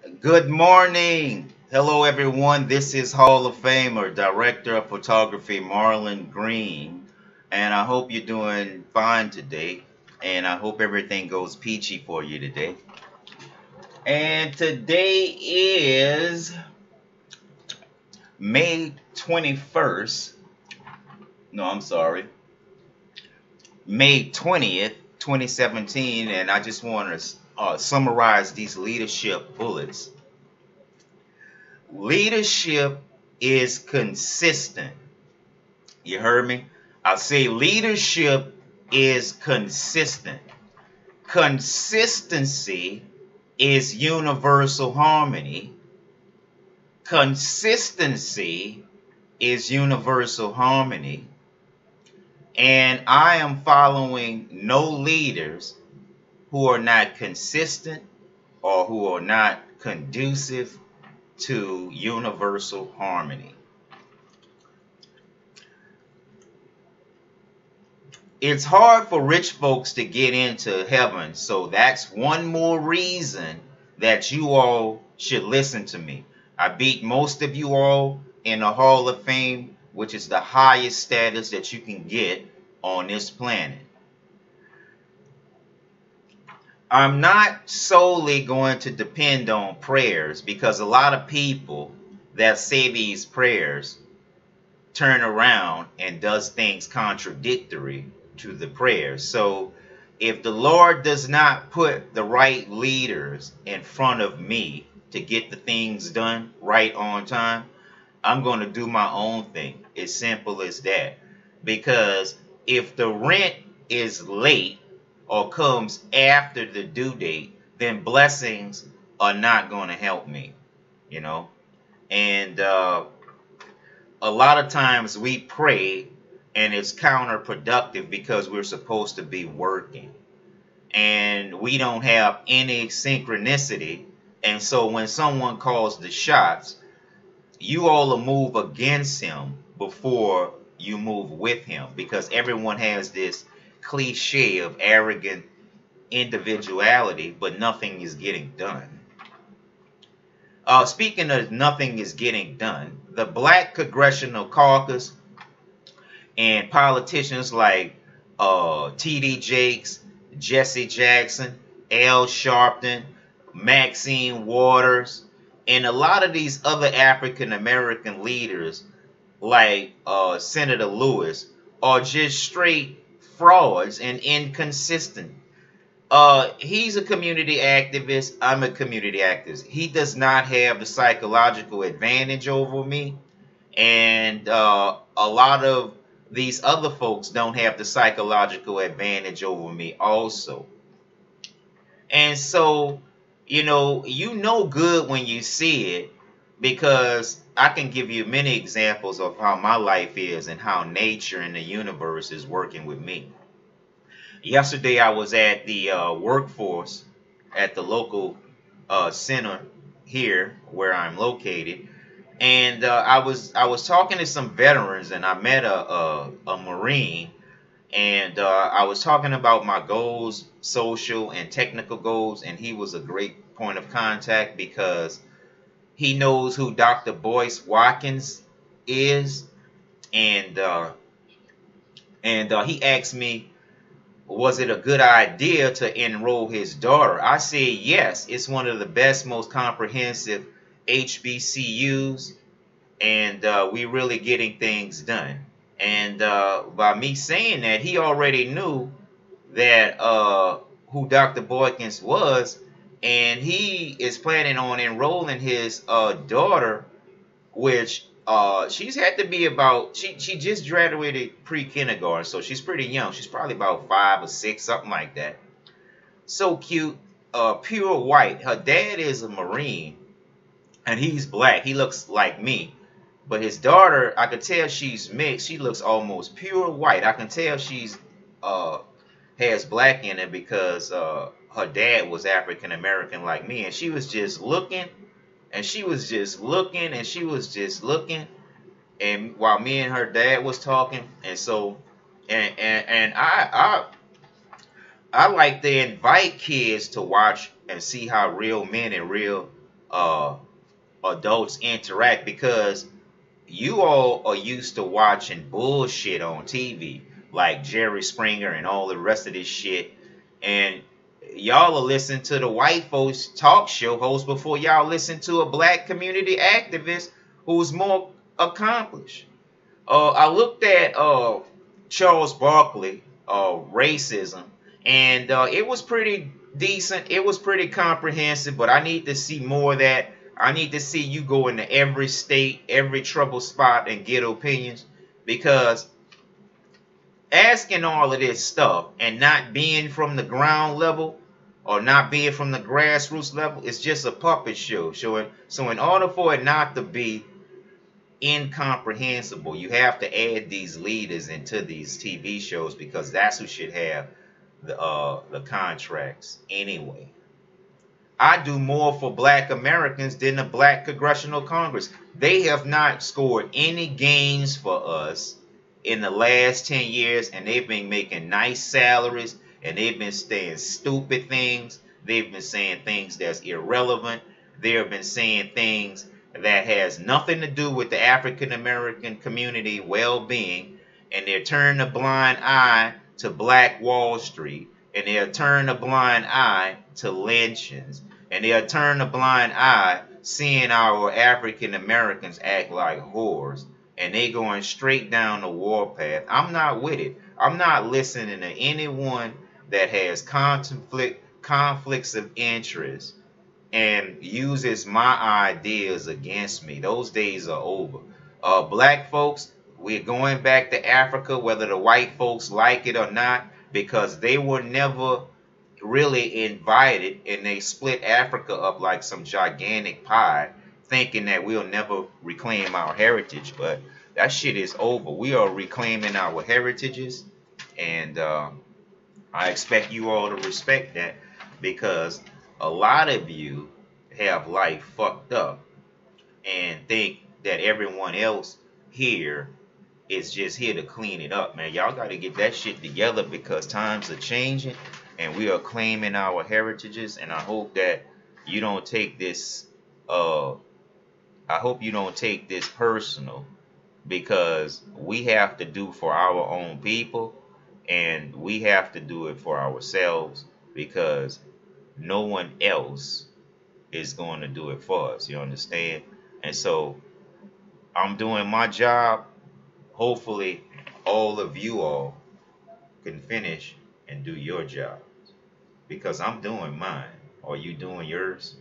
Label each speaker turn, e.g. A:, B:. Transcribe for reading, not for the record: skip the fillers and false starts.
A: Good morning. Hello, everyone. This is Hall of Famer, Director of Photography, Marlon Green. And I hope you're doing fine today. And I hope everything goes peachy for you today. And today is May 21st. No, I'm sorry. May 20th, 2017. And I just want to summarize these leadership bullets. Leadership is consistent. You heard me? I say leadership is consistent. Consistency is universal harmony. Consistency is universal harmony. And I am following no leaders who are not consistent or who are not conducive to universal harmony. It's hard for rich folks to get into heaven, so that's one more reason that you all should listen to me. I beat most of you all in the Hall of Fame, which is the highest status that you can get on this planet. I'm not solely going to depend on prayers, because a lot of people that say these prayers turn around and does things contradictory to the prayers. So if the Lord does not put the right leaders in front of me to get the things done right on time, I'm going to do my own thing. As simple as that. Because if the rent is late or comes after the due date, then blessings are not going to help me, you know. And a lot of times we pray and it's counterproductive because we're supposed to be working and we don't have any synchronicity. And so when someone calls the shots, you all will move against him before you move with him, because everyone has this cliche of arrogant individuality, but nothing is getting done. Speaking of nothing is getting done, the Black Congressional Caucus and politicians like T.D. Jakes, Jesse Jackson, Al Sharpton, Maxine Waters, and a lot of these other African American leaders like Senator Lewis are just straight frauds and inconsistent. He's a community activist. I'm a community activist. He does not have the psychological advantage over me. And a lot of these other folks don't have the psychological advantage over me also. And so, you know good when you see it, because I can give you many examples of how my life is and how nature and the universe is working with me. Yesterday I was at the workforce at the local center here where I'm located, and I was talking to some veterans, and I met a Marine, and I was talking about my goals, social and technical goals, and he was a great point of contact because he knows who Dr. Boyce Watkins is, and he asked me, was it a good idea to enroll his daughter? I said yes. It's one of the best, most comprehensive HBCUs, and we really getting things done. And by me saying that, he already knew that who Dr. Boykins was, and he is planning on enrolling his daughter, which she's had to be about, she just graduated pre-kindergarten, so she's pretty young. She's probably about 5 or 6, something like that. So cute, pure white. Her dad is a Marine, and he's black. He looks like me. But his daughter, I could tell she's mixed. She looks almost pure white. I can tell she's has black in it because her dad was African American like me, and she was just looking, and she was just looking, and she was just looking, and while me and her dad was talking, and so, and I like to invite kids to watch and see how real men and real uh, adults interact, because you all are used to watching bullshit on TV like Jerry Springer and all the rest of this shit, and y'all are listening to the white folks talk show host before y'all listen to a black community activist who's more accomplished. I looked at Charles Barkley, racism, and it was pretty decent. It was pretty comprehensive, but I need to see more of that. I need to see you go into every state, every trouble spot, and get opinions, because asking all of this stuff and not being from the ground level or not being from the grassroots level is just a puppet show. So in order for it not to be incomprehensible, you have to add these leaders into these TV shows, because that's who should have the contracts anyway. I do more for black Americans than the black Congressional Congress. They have not scored any gains for us in the last 10 years, and they've been making nice salaries, and they've been saying stupid things. They've been saying things that's irrelevant. They have been saying things that has nothing to do with the African American community well-being, and they're turning a blind eye to Black Wall Street, and they're turning a blind eye to lynchings, and they're turning a blind eye seeing our African Americans act like whores, and they going straight down the warpath. I'm not with it. I'm not listening to anyone that has conflicts of interest and uses my ideas against me. Those days are over. Black folks, we're going back to Africa, whether the white folks like it or not, because they were never really invited, and they split Africa up like some gigantic pie, thinking that we'll never reclaim our heritage. But that shit is over. We are reclaiming our heritages, and I expect you all to respect that, because a lot of you have life fucked up and think that everyone else here is just here to clean it up, man. Y'all got to get that shit together, because times are changing and we are claiming our heritages. And I hope that you don't take this personal, because we have to do for our own people, and we have to do it for ourselves, because no one else is going to do it for us. You understand? And so I'm doing my job. Hopefully all of you all can finish and do your job, because I'm doing mine. Are you doing yours?